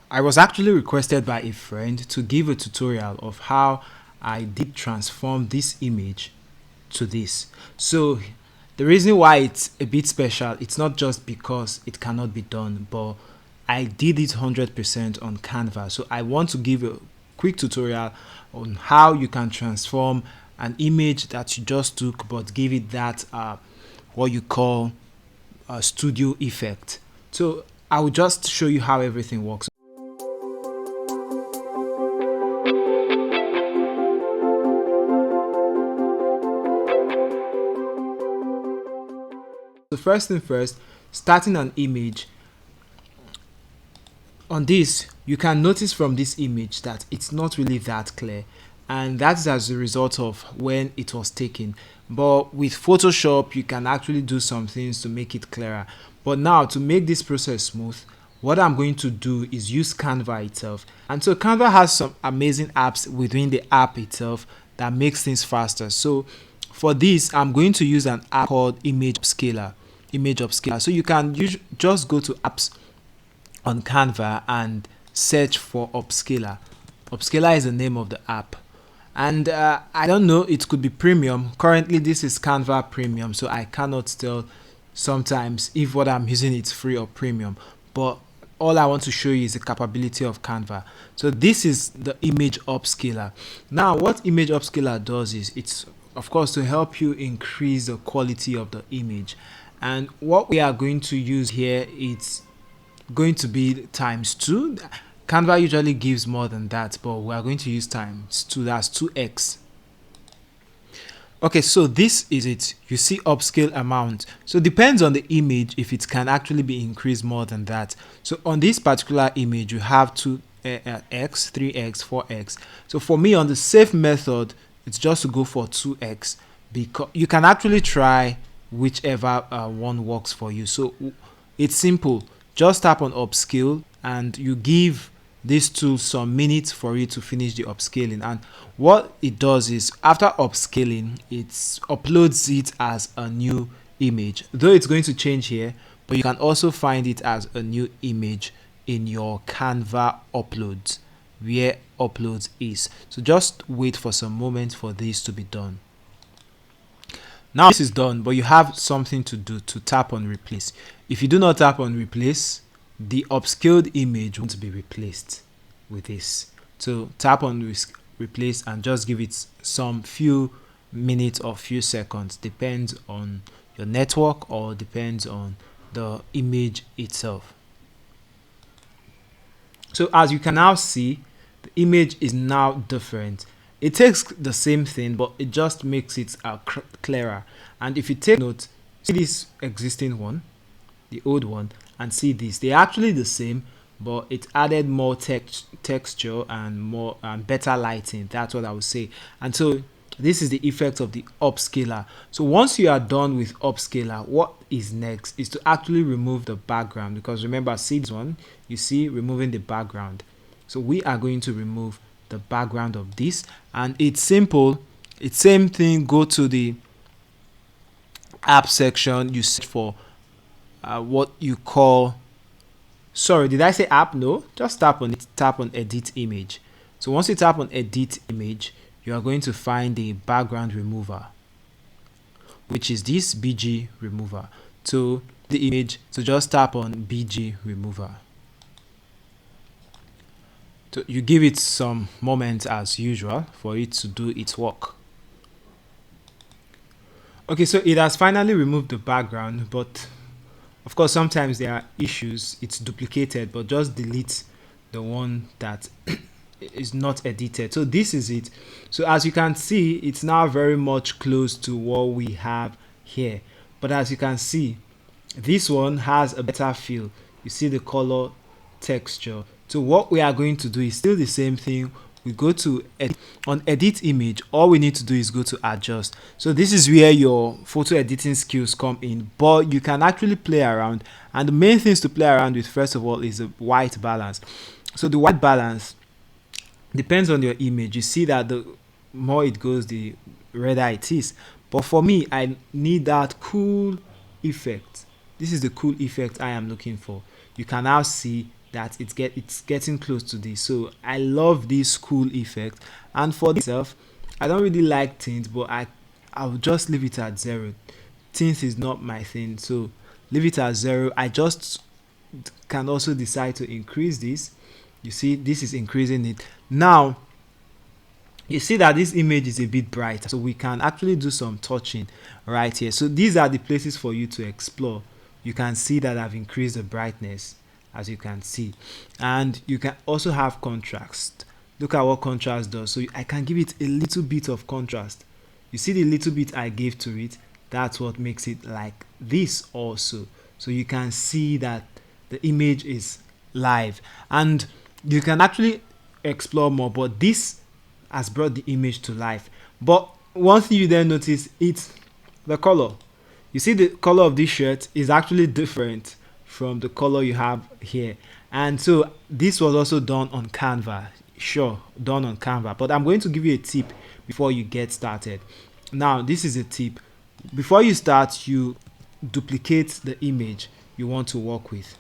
I was actually requested by a friend to give a tutorial of how I did transform this image to this. So the reason why it's a bit special, it's not just because it cannot be done, but I did it 100% on Canva. So I want to give a quick tutorial on how you can transform an image that you just took but give it that what you call a studio effect. So I will just show you how everything works. So first thing first, starting an image. On this, you can notice from this image that it's not really that clear, and that's as a result of when it was taken. But with Photoshop, you can actually do some things to make it clearer. But now, to make this process smooth, what I'm going to do is use Canva itself. And so Canva has some amazing apps within the app itself that makes things faster. So for this, I'm going to use an app called Image Upscaler. So you can just go to apps on Canva and search for Upscaler. Upscaler is the name of the app. And I don't know, it could be premium. Currently, this is Canva premium, so I cannot tell sometimes if what I'm using is free or premium. But all I want to show you is the capability of Canva. So this is the image upscaler. Now, what image upscaler does is it's of course to help you increase the quality of the image. And what we are going to use here is going to be times 2. Canva usually gives more than that, but we are going to use times 2. That's 2x. Okay, so this is it. You see upscale amount. So it depends on the image if it can actually be increased more than that. So on this particular image, you have 2x, 3x, 4x. So for me, on the safe method, it's just to go for 2x, because you can actually try whichever one works for you. So it's simple. Just tap on upscale and you give this tool some minutes for it to finish the upscaling. And what it does is, after upscaling, it uploads it as a new image, though it's going to change here, but you can also find it as a new image in your Canva uploads, where uploads is. So just wait for some moments for this to be done. Now this is done, but you have something to do, to tap on replace. If you do not tap on replace, the upscaled image won't be replaced with this. So tap on replace and just give it some few minutes or few seconds, depends on your network or depends on the image itself. So as you can now see, the image is now different. It takes the same thing, but it just makes it clearer. And if you take note, see this existing one, the old one, and see this, they're actually the same, but it added more texture and more better lighting. That's what I would say. And so this is the effect of the upscaler. So once you are done with upscaler, what is next is to actually remove the background, because remember, see this one, you see removing the background. So we are going to remove the background of this, and it's simple. It's same thing. Go to the app section, you search for what you call, sorry, did I say app? No, just tap on it, tap on edit image. So once you tap on edit image, you are going to find the background remover, which is this BG remover. So the image, so just tap on BG remover. So you give it some moments as usual for it to do its work. Okay, so it has finally removed the background, but of course sometimes there are issues. It's duplicated, but just delete the one that is not edited. So this is it. So as you can see, it's now very much close to what we have here. But as you can see, this one has a better feel. You see the color texture. So what we are going to do is still the same thing. We go to edit image. All we need to do is go to adjust. So this is where your photo editing skills come in, but you can actually play around. And the main things to play around with, first of all, is the white balance. So the white balance depends on your image. You see that the more it goes, the redder it is. But for me, I need that cool effect. This is the cool effect I am looking for. You can now see that it's getting close to this. So I love this cool effect. And for myself, I don't really like tint, but I'll just leave it at 0. Tint is not my thing, so leave it at 0. I just can also decide to increase this. You see, this is increasing it. Now you see that this image is a bit bright, so we can actually do some touching right here. So these are the places for you to explore. You can see that I've increased the brightness, as you can see, and you can also have contrast. Look at what contrast does. So I can give it a little bit of contrast. You see the little bit I gave to it, that's what makes it like this also. So you can see that the image is live, and you can actually explore more, but this has brought the image to life. But one thing you then notice, it's the color. You see the color of this shirt is actually different from the color you have here. And so this was also done on Canva. Sure, done on Canva. But I'm going to give you a tip before you get started. Now, this is a tip. Before you start, you duplicate the image you want to work with.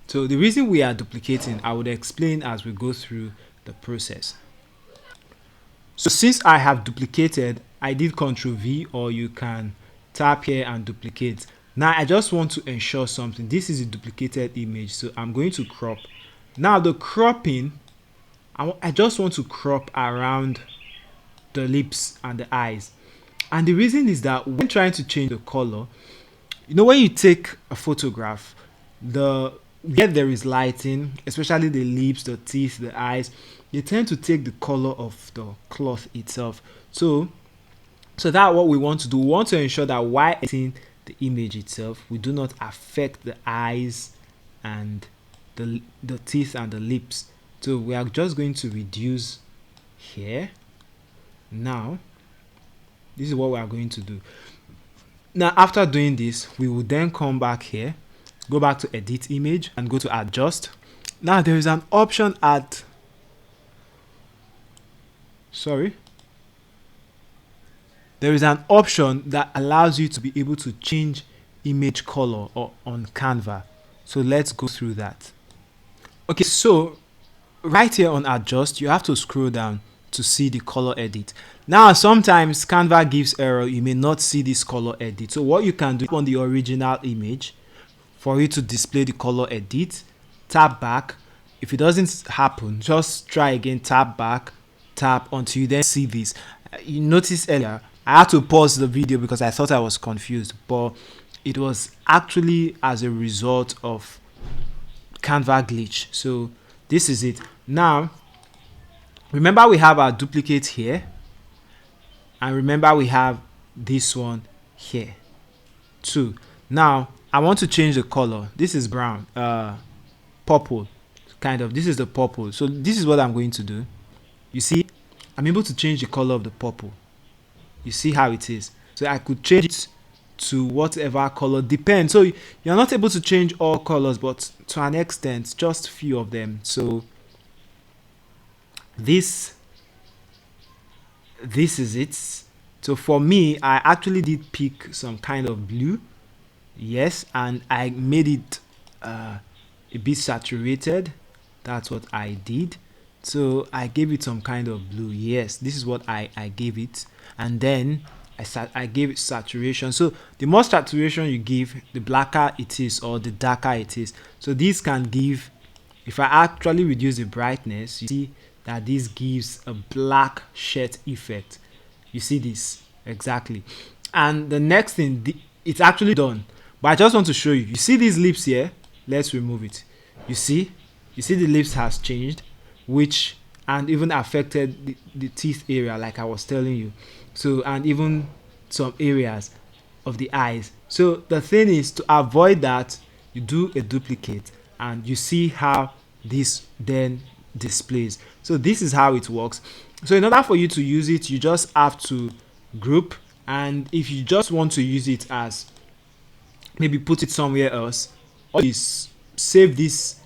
So the reason we are duplicating, I would explain as we go through the process. So since I have duplicated, I did Ctrl V, or you can tap here and duplicate. Now I just want to ensure something. This is a duplicated image, so I'm going to crop. Now the cropping, I just want to crop around the lips and the eyes. And the reason is that when trying to change the color, you know, when you take a photograph, where there is lighting, especially the lips, the teeth, the eyes, you tend to take the color of the cloth itself. So that's what we want to do. We want to ensure that while editing the image itself, we do not affect the eyes and the teeth and the lips. So we are just going to reduce here. Now this is what we are going to do. Now after doing this, we will then come back here, go back to edit image and go to adjust. Now there is an option at there is an option that allows you to be able to change image color on Canva. So let's go through that. Okay, so right here on adjust, you have to scroll down to see the color edit. Now sometimes Canva gives error, you may not see this color edit. So what you can do on the original image, for you to display the color edit, tap back. If it doesn't happen, just try again, tap back, tap until you then see this. You notice earlier I had to pause the video because I thought I was confused, but it was actually as a result of Canva glitch. So this is it. Now remember we have our duplicate here, and remember we have this one here too. Now I want to change the color. This is brown, purple, kind of. This is the purple. So this is what I'm going to do. You see, I'm able to change the color of the purple. You see how it is. So I could change it to whatever color, depends. So you're not able to change all colors, but to an extent, just few of them. So this is it. So for me, I actually did pick some kind of blue. Yes, and I made it a bit saturated. That's what I did. So I gave it some kind of blue. Yes, this is what I gave it. And then I gave it saturation. So the more saturation you give, the blacker it is, or the darker it is. So this can give, if I actually reduce the brightness, you see that this gives a black shirt effect. You see this exactly. And the next thing, it's actually done, but I just want to show you. You see these lips here? Let's remove it. You see the lips has changed, which and even affected the teeth area, like I was telling you. So, and even some areas of the eyes. So the thing is, to avoid that, you do a duplicate, and you see how this then displays. So this is how it works. So in order for you to use it, you just have to group, and if you just want to use it as maybe put it somewhere else, or is save this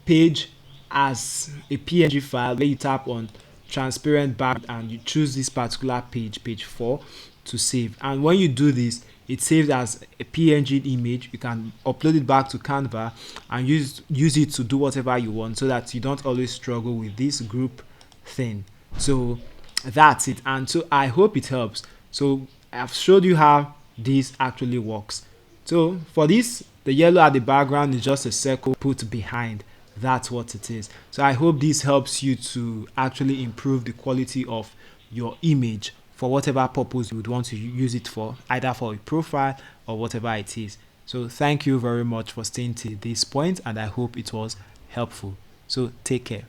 page as a PNG file, where you tap on transparent background and you choose this particular page 4, to save. And when you do this, It's saved as a PNG image. You can upload it back to Canva and use it to do whatever you want, so that you don't always struggle with this group thing. So that's it. And so I hope it helps. So I've showed you how this actually works. So for this, the yellow at the background is just a circle put behind. That's what it is. So I hope this helps you to actually improve the quality of your image for whatever purpose you would want to use it for, either for a profile or whatever it is. So thank you very much for staying to this point, and I hope it was helpful. So take care.